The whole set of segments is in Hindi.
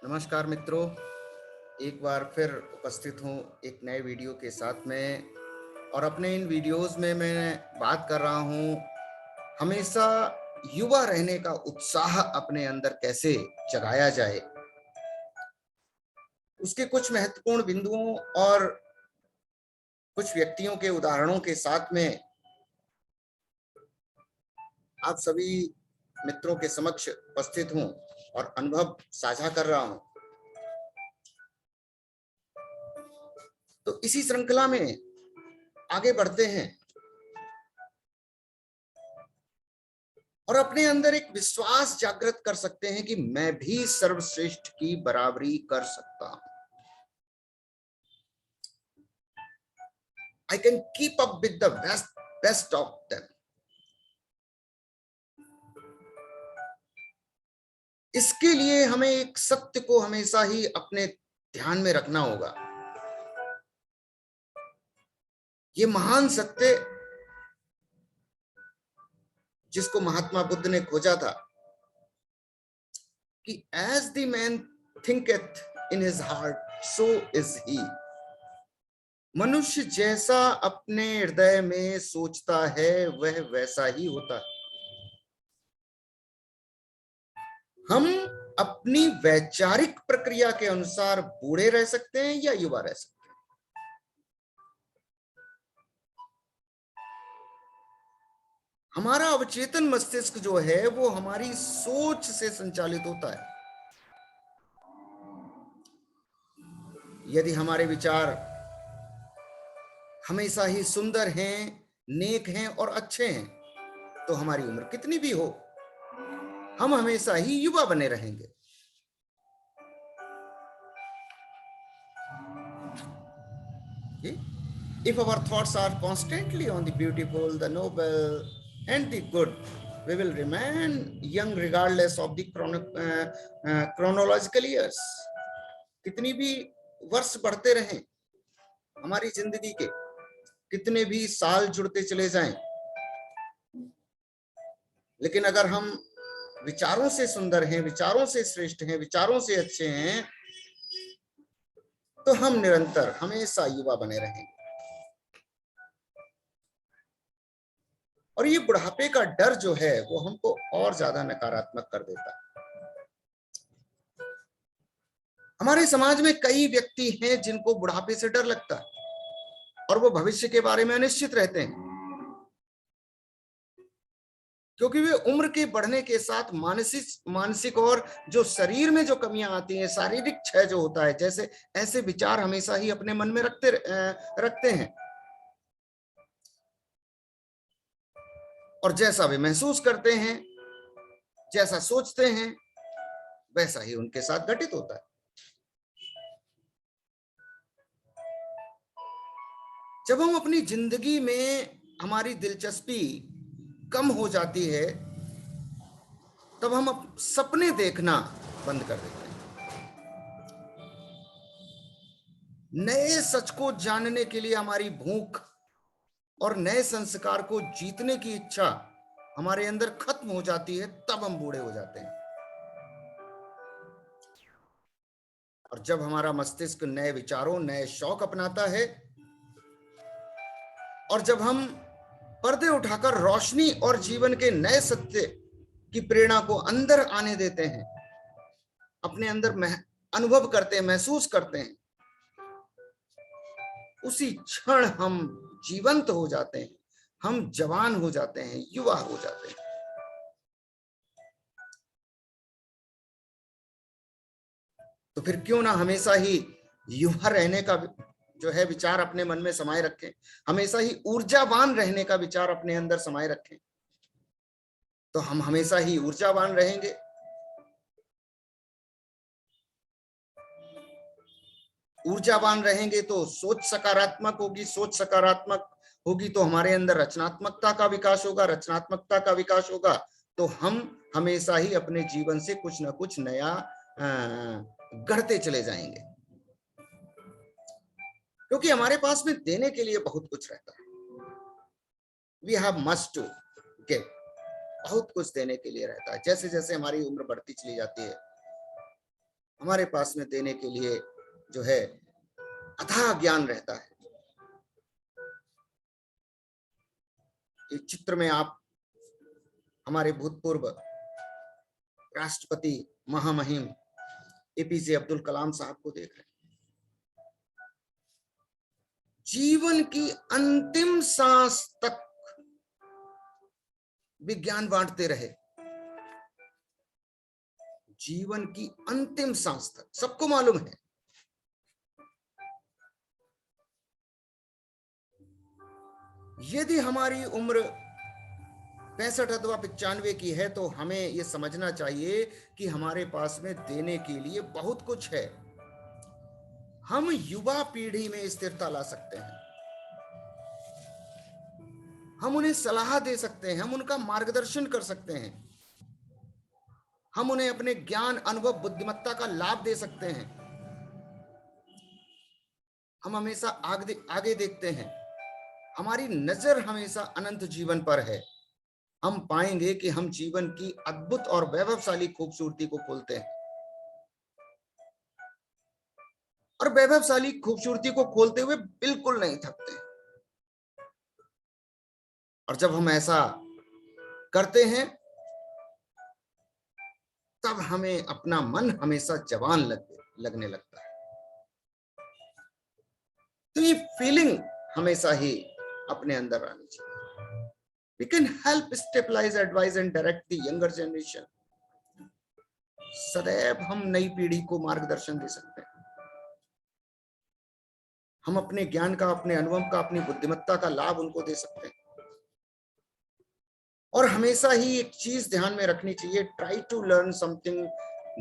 नमस्कार मित्रों, एक बार फिर उपस्थित हूँ एक नए वीडियो के साथ में। और अपने इन वीडियोस में मैं बात कर रहा हूँ हमेशा युवा रहने का उत्साह अपने अंदर कैसे जगाया जाए, उसके कुछ महत्वपूर्ण बिंदुओं और कुछ व्यक्तियों के उदाहरणों के साथ में आप सभी मित्रों के समक्ष उपस्थित हूँ और अनुभव साझा कर रहा हूँ। तो इसी श्रृंखला में आगे बढ़ते हैं और अपने अंदर एक विश्वास जागृत कर सकते हैं कि मैं भी सर्वश्रेष्ठ की बराबरी कर सकता हूं। I can keep up with the best of them. इसके लिए हमें एक सत्य को हमेशा ही अपने ध्यान में रखना होगा। ये महान सत्य जिसको महात्मा बुद्ध ने खोजा था कि as the man thinketh in his heart so is he. मनुष्य जैसा अपने हृदय में सोचता है वह वैसा ही होता है। हम अपनी वैचारिक प्रक्रिया के अनुसार बूढ़े रह सकते हैं या युवा रह सकते हैं। हमारा अवचेतन मस्तिष्क जो है वो हमारी सोच से संचालित होता है। यदि हमारे विचार हमेशा ही सुंदर हैं, नेक हैं और अच्छे हैं, तो हमारी उम्र कितनी भी हो हम हमेशा ही युवा बने रहेंगे। If our thoughts are constantly on the beautiful, the noble, and the good, we will remain young regardless of the chronological years. कितनी भी वर्ष बढ़ते रहें हमारी जिंदगी के, कितने भी साल जुड़ते चले जाएं, लेकिन अगर हम विचारों से सुंदर हैं, विचारों से श्रेष्ठ हैं, विचारों से अच्छे हैं, तो हम निरंतर हमेशा युवा बने रहेंगे। और ये बुढ़ापे का डर जो है वो हमको और ज्यादा नकारात्मक कर देता है। हमारे समाज में कई व्यक्ति हैं जिनको बुढ़ापे से डर लगता है और वो भविष्य के बारे में अनिश्चित रहते हैं, क्योंकि वे उम्र के बढ़ने के साथ मानसिक और जो शरीर में जो कमियां आती हैं, शारीरिक क्षय जो होता है, जैसे ऐसे विचार हमेशा ही अपने मन में रखते हैं। और जैसा वे महसूस करते हैं, जैसा सोचते हैं, वैसा ही उनके साथ घटित होता है। जब हम अपनी जिंदगी में हमारी दिलचस्पी कम हो जाती है, तब हम सपने देखना बंद कर देते हैं। नए सच को जानने के लिए हमारी भूख और नए संस्कार को जीतने की इच्छा हमारे अंदर खत्म हो जाती है, तब हम बूढ़े हो जाते हैं। और जब हमारा मस्तिष्क नए विचारों, नए शौक अपनाता है, और जब हम पर्दे उठाकर रोशनी और जीवन के नए सत्य की प्रेरणा को अंदर आने देते हैं, अपने अंदर अनुभव करते हैं, महसूस करते हैं, उसी क्षण हम जीवंत हो जाते हैं, हम जवान हो जाते हैं, युवा हो जाते हैं। तो फिर क्यों ना हमेशा ही युवा रहने का जो है विचार अपने मन में समाये रखें, हमेशा ही ऊर्जावान रहने का विचार अपने अंदर समाये रखें, तो हम हमेशा ही ऊर्जावान रहेंगे। ऊर्जावान रहेंगे तो सोच सकारात्मक होगी, सोच सकारात्मक होगी तो हमारे अंदर रचनात्मकता का विकास होगा, रचनात्मकता का विकास होगा तो हम हमेशा ही अपने जीवन से कुछ ना कुछ नया गढ़ते चले जाएंगे, क्योंकि हमारे पास में देने के लिए बहुत कुछ रहता है। We have much to give, बहुत कुछ देने के लिए रहता है। जैसे जैसे हमारी उम्र बढ़ती चली जाती है, हमारे पास में देने के लिए जो है अथाह ज्ञान रहता है। इस चित्र में आप हमारे भूतपूर्व राष्ट्रपति महामहिम एपीजे अब्दुल कलाम साहब को देख रहे हैं। जीवन की अंतिम सांस तक विज्ञान बांटते रहे। जीवन की अंतिम सांस तक, सबको मालूम है। यदि हमारी उम्र 65 अथवा 95 की है तो हमें यह समझना चाहिए कि हमारे पास में देने के लिए बहुत कुछ है। हम युवा पीढ़ी में स्थिरता ला सकते हैं, हम उन्हें सलाह दे सकते हैं, हम उनका मार्गदर्शन कर सकते हैं, हम उन्हें अपने ज्ञान, अनुभव, बुद्धिमत्ता का लाभ दे सकते हैं। हम हमेशा आगे देखते हैं, हमारी नजर हमेशा अनंत जीवन पर है। हम पाएंगे कि हम जीवन की अद्भुत और वैभवशाली खूबसूरती को खोलते हैं, और वैभवशाली खूबसूरती को खोलते हुए बिल्कुल नहीं थकते। और जब हम ऐसा करते हैं तब हमें अपना मन हमेशा जवान लगने लगता है। तो ये फीलिंग हमेशा ही अपने अंदर आनी चाहिए। We can help stabilize, advise and direct the younger generation. सदैव हम नई पीढ़ी को मार्गदर्शन दे सकते हैं। हम अपने ज्ञान का, अपने अनुभव का, अपनी बुद्धिमत्ता का लाभ उनको दे सकते हैं। और हमेशा ही एक चीज ध्यान में रखनी चाहिए, try to learn something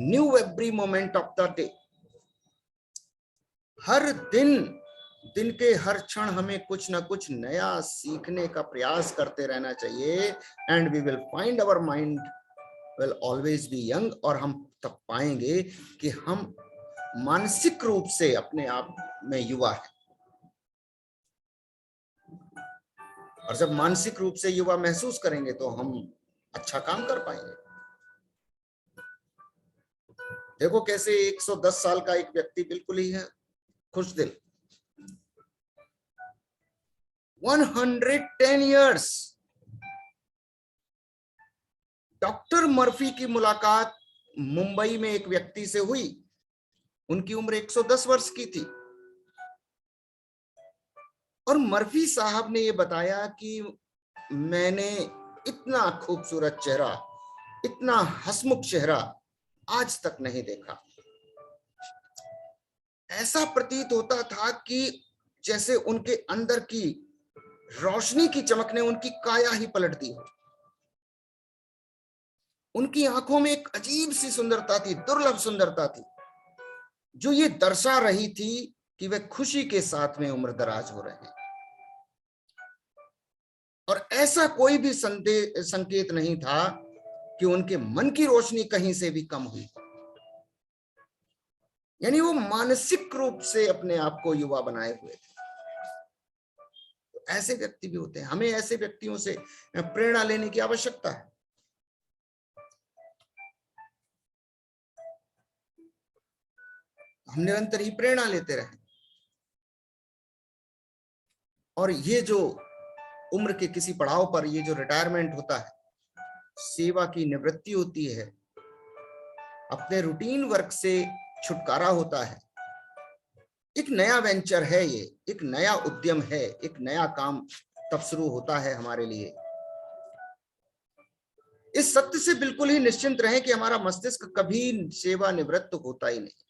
new every moment of the day. हर दिन के हर क्षण हमें कुछ ना कुछ नया सीखने का प्रयास करते रहना चाहिए। And we will find our mind will always be young. और हम तब पाएंगे कि हम मानसिक रूप से अपने आप में युवा है। और जब मानसिक रूप से युवा महसूस करेंगे तो हम अच्छा काम कर पाएंगे। देखो कैसे 110 साल का एक व्यक्ति बिल्कुल ही है खुश दिल, 110 years। डॉक्टर मर्फी की मुलाकात मुंबई में एक व्यक्ति से हुई, उनकी उम्र 110 वर्ष की थी। और मर्फी साहब ने यह बताया कि मैंने इतना खूबसूरत चेहरा, इतना हंसमुख चेहरा आज तक नहीं देखा। ऐसा प्रतीत होता था कि जैसे उनके अंदर की रोशनी की चमक ने उनकी काया ही पलट दी हो। उनकी आंखों में एक अजीब सी सुंदरता थी, दुर्लभ सुंदरता थी, जो ये दर्शा रही थी कि वे खुशी के साथ में उम्र दराज हो रहे हैं। और ऐसा कोई भी संकेत नहीं था कि उनके मन की रोशनी कहीं से भी कम हुई। यानी वो मानसिक रूप से अपने आप को युवा बनाए हुए थे। तो ऐसे व्यक्ति भी होते हैं, हमें ऐसे व्यक्तियों से प्रेरणा लेने की आवश्यकता है। हम निरंतर ही प्रेरणा लेते रहें। और ये जो उम्र के किसी पड़ाव पर ये जो रिटायरमेंट होता है, सेवा की निवृत्ति होती है, अपने रूटीन वर्क से छुटकारा होता है, एक नया वेंचर है, ये एक नया उद्यम है, एक नया काम तब शुरू होता है हमारे लिए। इस सत्य से बिल्कुल ही निश्चिंत रहें कि हमारा मस्तिष्क कभी सेवा निवृत्त होता ही नहीं।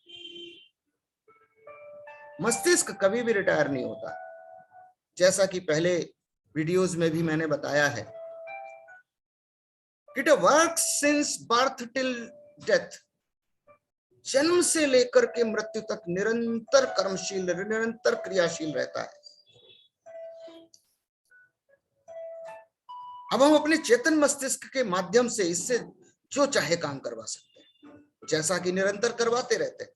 मस्तिष्क कभी भी रिटायर नहीं होता। जैसा कि पहले वीडियोस में भी मैंने बताया है, it works since birth till death. जन्म से लेकर के मृत्यु तक निरंतर कर्मशील, निरंतर क्रियाशील रहता है। अब हम अपने चेतन मस्तिष्क के माध्यम से इससे जो चाहे काम करवा सकते हैं, जैसा कि निरंतर करवाते रहते हैं।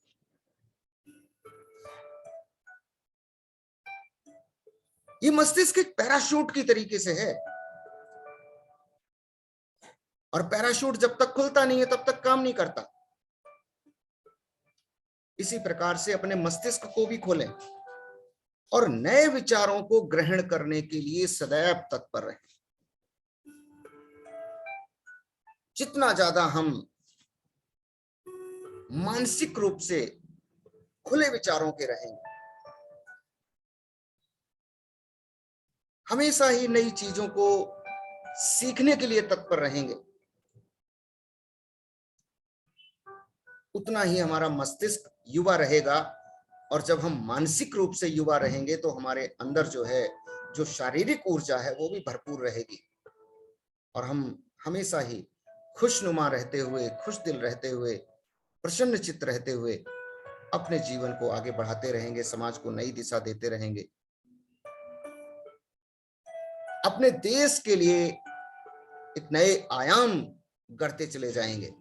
ये मस्तिष्क एक पैराशूट की तरीके से है, और पैराशूट जब तक खुलता नहीं है तब तक काम नहीं करता। इसी प्रकार से अपने मस्तिष्क को भी खोलें और नए विचारों को ग्रहण करने के लिए सदैव तत्पर रहें। जितना ज्यादा हम मानसिक रूप से खुले विचारों के रहेंगे, हमेशा ही नई चीजों को सीखने के लिए तत्पर रहेंगे, उतना ही हमारा मस्तिष्क युवा रहेगा। और जब हम मानसिक रूप से युवा रहेंगे तो हमारे अंदर जो है, जो शारीरिक ऊर्जा है, वो भी भरपूर रहेगी और हम हमेशा ही खुशनुमा रहते हुए, खुश दिल रहते हुए, प्रसन्न चित्त रहते हुए अपने जीवन को आगे बढ़ाते रहेंगे, समाज को नई दिशा देते रहेंगे, अपने देश के लिए एक नए आयाम गढ़ते चले जाएंगे।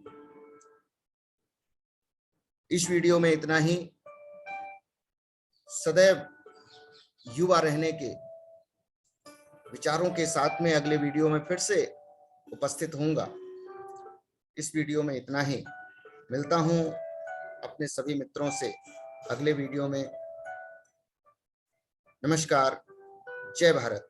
इस वीडियो में इतना ही। सदैव युवा रहने के विचारों के साथ में अगले वीडियो में फिर से उपस्थित होऊंगा। इस वीडियो में इतना ही। मिलता हूं अपने सभी मित्रों से अगले वीडियो में। नमस्कार। जय भारत।